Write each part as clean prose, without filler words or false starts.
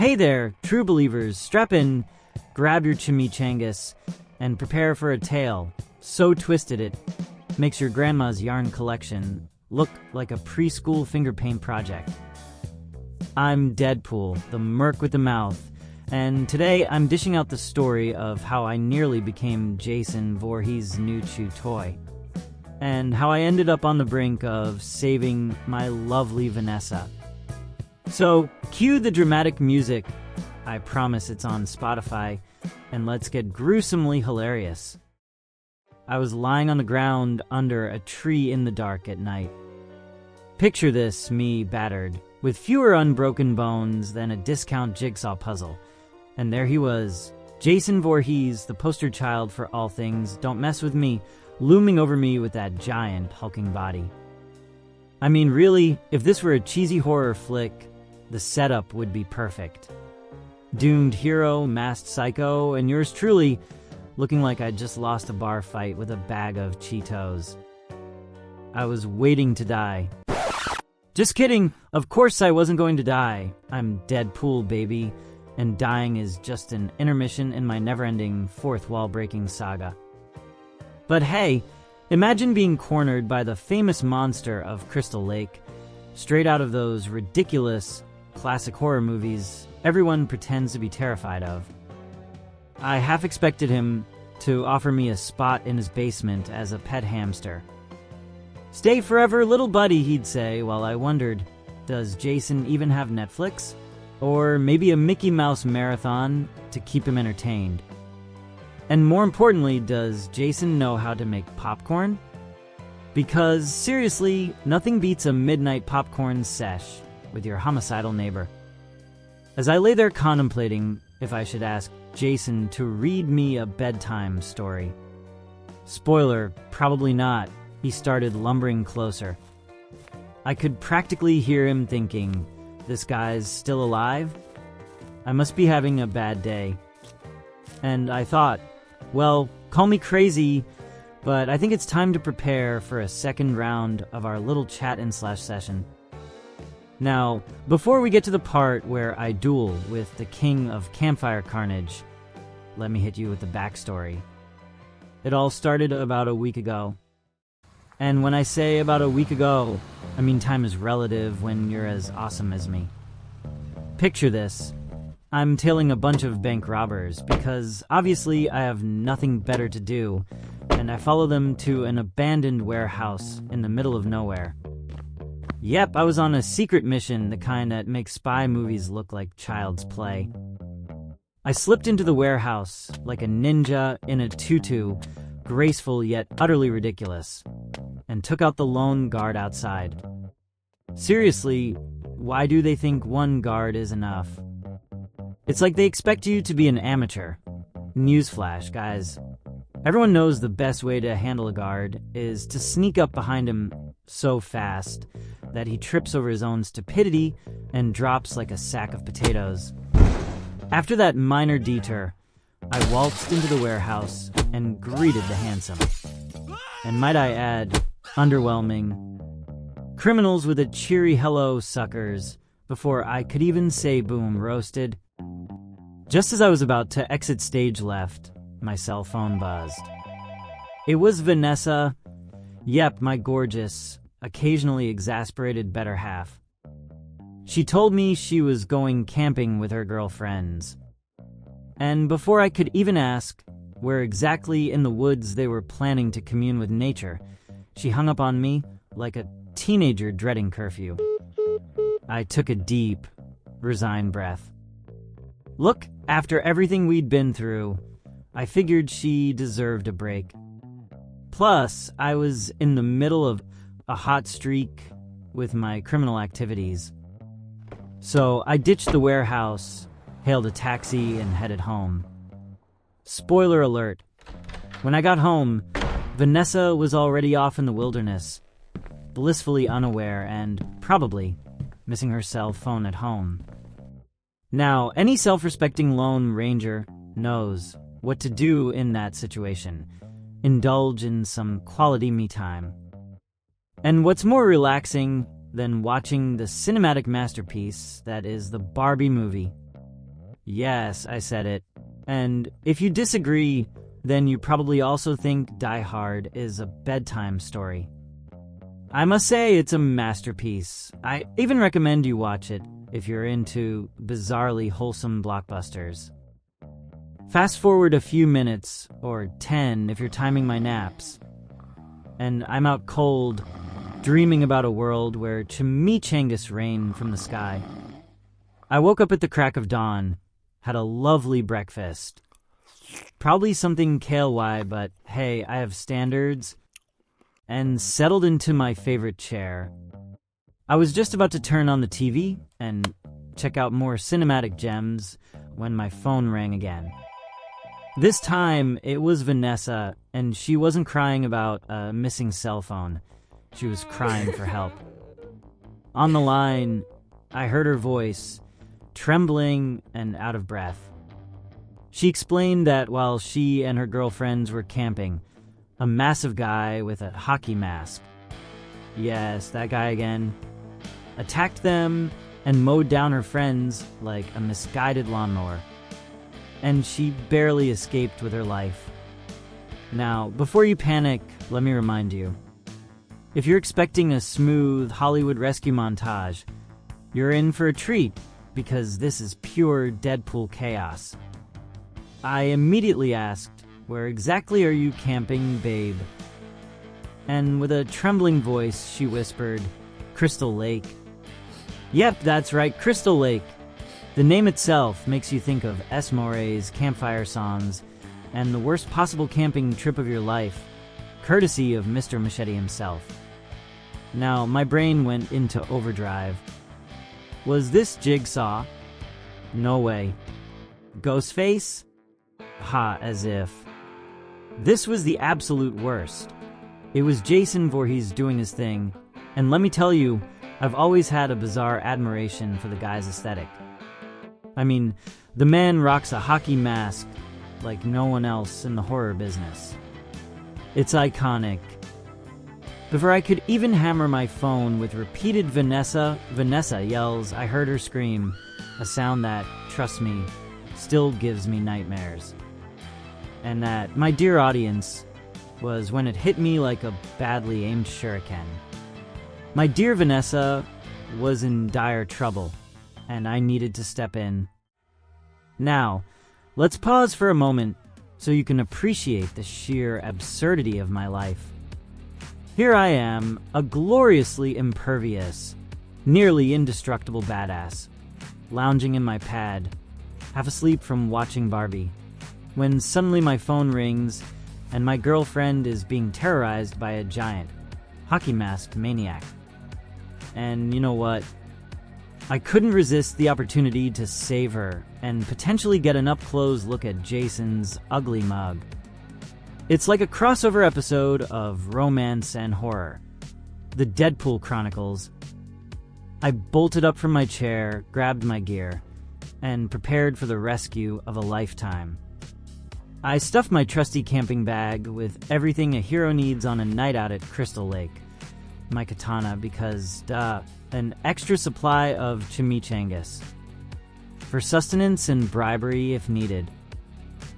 Hey there, true believers, strap in, grab your chimichangas, and prepare for a tale so twisted it makes your grandma's yarn collection look like a preschool finger paint project. I'm Deadpool, the merc with the mouth, and today I'm dishing out the story of how I nearly became Jason Voorhees' new chew toy, and how I ended up on the brink of saving my lovely Vanessa. So, cue the dramatic music. I promise it's on Spotify, and let's get gruesomely hilarious. I was lying on the ground under a tree in the dark at night. Picture this, me battered, with fewer unbroken bones than a discount jigsaw puzzle. And there he was, Jason Voorhees, the poster child for all things don't mess with me, looming over me with that giant, hulking body. I mean, really, if this were a cheesy horror flick, the setup would be perfect. Doomed hero, masked psycho, and yours truly, looking like I just lost a bar fight with a bag of Cheetos. I was waiting to die. Just kidding, of course I wasn't going to die. I'm Deadpool, baby, and dying is just an intermission in my never-ending fourth wall-breaking saga. But hey, imagine being cornered by the famous monster of Crystal Lake, straight out of those ridiculous classic horror movies everyone pretends to be terrified of. I half expected him to offer me a spot in his basement as a pet hamster. "Stay forever, little buddy," he'd say, while I wondered, does Jason even have Netflix? Or maybe a Mickey Mouse marathon to keep him entertained? And more importantly, does Jason know how to make popcorn? Because, seriously, nothing beats a midnight popcorn sesh with your homicidal neighbor. As I lay there contemplating if I should ask Jason to read me a bedtime story. Spoiler, probably not. He started lumbering closer. I could practically hear him thinking, this guy's still alive? I must be having a bad day. And I thought, well, call me crazy, but I think it's time to prepare for a second round of our little chat-and-slash session. Now, before we get to the part where I duel with the king of campfire carnage, let me hit you with the backstory. It all started about a week ago. And when I say about a week ago, I mean time is relative when you're as awesome as me. Picture this. I'm tailing a bunch of bank robbers because obviously I have nothing better to do, and I follow them to an abandoned warehouse in the middle of nowhere. Yep, I was on a secret mission, the kind that makes spy movies look like child's play. I slipped into the warehouse like a ninja in a tutu, graceful yet utterly ridiculous, and took out the lone guard outside. Seriously, why do they think one guard is enough? It's like they expect you to be an amateur. Newsflash, guys. Everyone knows the best way to handle a guard is to sneak up behind him so fast that he trips over his own stupidity and drops like a sack of potatoes. After that minor detour, I waltzed into the warehouse and greeted the handsome, and might I add, underwhelming, criminals with a cheery hello, suckers, before I could even say boom roasted. Just as I was about to exit stage left, my cell phone buzzed. It was Vanessa. Yep, my gorgeous, occasionally exasperated better half. She told me she was going camping with her girlfriends. And before I could even ask where exactly in the woods they were planning to commune with nature, she hung up on me like a teenager dreading curfew. I took a deep, resigned breath. Look, after everything we'd been through, I figured she deserved a break. Plus, I was in the middle of a hot streak with my criminal activities. So I ditched the warehouse, hailed a taxi, and headed home. Spoiler alert. When I got home, Vanessa was already off in the wilderness, blissfully unaware and, probably, missing her cell phone at home. Now, any self-respecting Lone Ranger knows what to do in that situation. Indulge in some quality me time. And what's more relaxing than watching the cinematic masterpiece that is the Barbie movie? Yes, I said it. And if you disagree, then you probably also think Die Hard is a bedtime story. I must say it's a masterpiece. I even recommend you watch it if you're into bizarrely wholesome blockbusters. Fast forward a few minutes, or 10 if you're timing my naps, and I'm out cold, dreaming about a world where chimichangas rain from the sky. I woke up at the crack of dawn, had a lovely breakfast. Probably something kale-y, but hey, I have standards, and settled into my favorite chair. I was just about to turn on the TV and check out more cinematic gems when my phone rang again. This time, it was Vanessa, and she wasn't crying about a missing cell phone. She was crying for help. On the line, I heard her voice, trembling and out of breath. She explained that while she and her girlfriends were camping, a massive guy with a hockey mask, yes, that guy again, attacked them and mowed down her friends like a misguided lawnmower. And she barely escaped with her life. Now, before you panic, let me remind you. If you're expecting a smooth Hollywood rescue montage, you're in for a treat, because this is pure Deadpool chaos. I immediately asked, "Where exactly are you camping, babe?" And with a trembling voice, she whispered, "Crystal Lake." Yep, that's right, Crystal Lake. The name itself makes you think of S. Morey's campfire songs and the worst possible camping trip of your life, courtesy of Mr. Machete himself. Now, my brain went into overdrive. Was this Jigsaw? No way. Ghostface? Ha, as if. This was the absolute worst. It was Jason Voorhees doing his thing, and let me tell you, I've always had a bizarre admiration for the guy's aesthetic. I mean, the man rocks a hockey mask like no one else in the horror business. It's iconic. Before I could even hammer my phone with repeated Vanessa yells, I heard her scream, a sound that, trust me, still gives me nightmares. And that, my dear audience, was when it hit me like a badly aimed shuriken. My dear Vanessa was in dire trouble, and I needed to step in. Now, let's pause for a moment so you can appreciate the sheer absurdity of my life. Here I am, a gloriously impervious, nearly indestructible badass, lounging in my pad, half asleep from watching Barbie, when suddenly my phone rings and my girlfriend is being terrorized by a giant, hockey mask maniac. And you know what? I couldn't resist the opportunity to save her and potentially get an up-close look at Jason's ugly mug. It's like a crossover episode of romance and horror, the Deadpool Chronicles. I bolted up from my chair, grabbed my gear, and prepared for the rescue of a lifetime. I stuffed my trusty camping bag with everything a hero needs on a night out at Crystal Lake. My katana because, an extra supply of chimichangas. For sustenance and bribery if needed.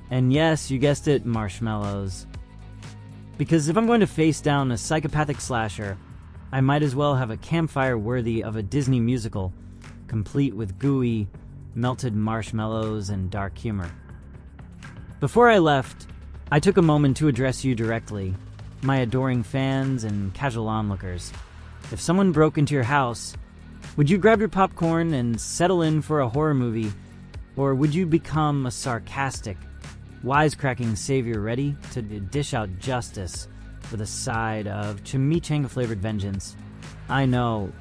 And yes, you guessed it, marshmallows. Because if I'm going to face down a psychopathic slasher, I might as well have a campfire worthy of a Disney musical, complete with gooey, melted marshmallows and dark humor. Before I left, I took a moment to address you directly, my adoring fans and casual onlookers. If someone broke into your house, would you grab your popcorn and settle in for a horror movie, or would you become a sarcastic, wisecracking savior ready to dish out justice with a side of chimichanga-flavored vengeance? I know,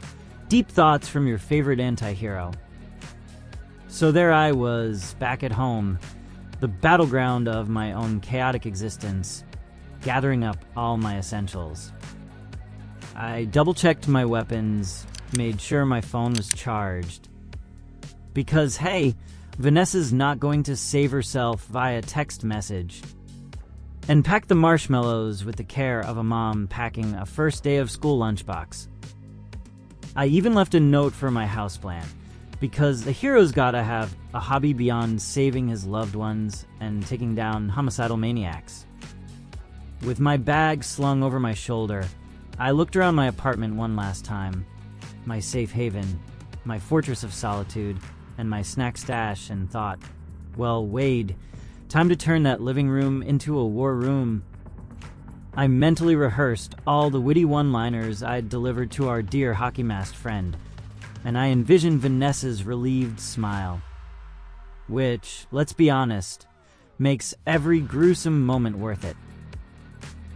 deep thoughts from your favorite antihero. So there I was, back at home, the battleground of my own chaotic existence, gathering up all my essentials. I double-checked my weapons, made sure my phone was charged. Because, hey, Vanessa's not going to save herself via text message. And packed the marshmallows with the care of a mom packing a first day of school lunchbox. I even left a note for my houseplant, Because the hero's gotta have a hobby beyond saving his loved ones and taking down homicidal maniacs. With my bag slung over my shoulder, I looked around my apartment one last time, my safe haven, my fortress of solitude, and my snack stash, and thought, well, Wade, time to turn that living room into a war room. I mentally rehearsed all the witty one-liners I'd delivered to our dear hockey-masked friend, and I envisioned Vanessa's relieved smile, which, let's be honest, makes every gruesome moment worth it.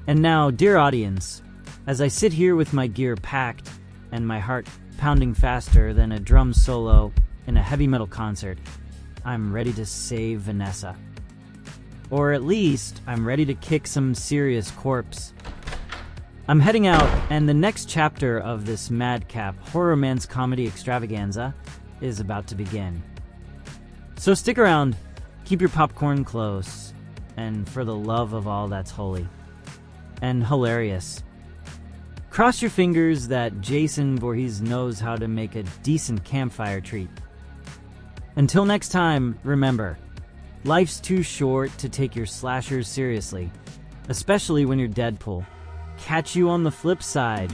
And now, dear audience, as I sit here with my gear packed and my heart pounding faster than a drum solo in a heavy metal concert, I'm ready to save Vanessa. Or at least, I'm ready to kick some serious corpse. I'm heading out, and the next chapter of this madcap horror-romance comedy extravaganza is about to begin. So stick around, keep your popcorn close, and for the love of all that's holy and hilarious, cross your fingers that Jason Voorhees knows how to make a decent campfire treat. Until next time, remember, life's too short to take your slashers seriously, especially when you're Deadpool. Catch you on the flip side.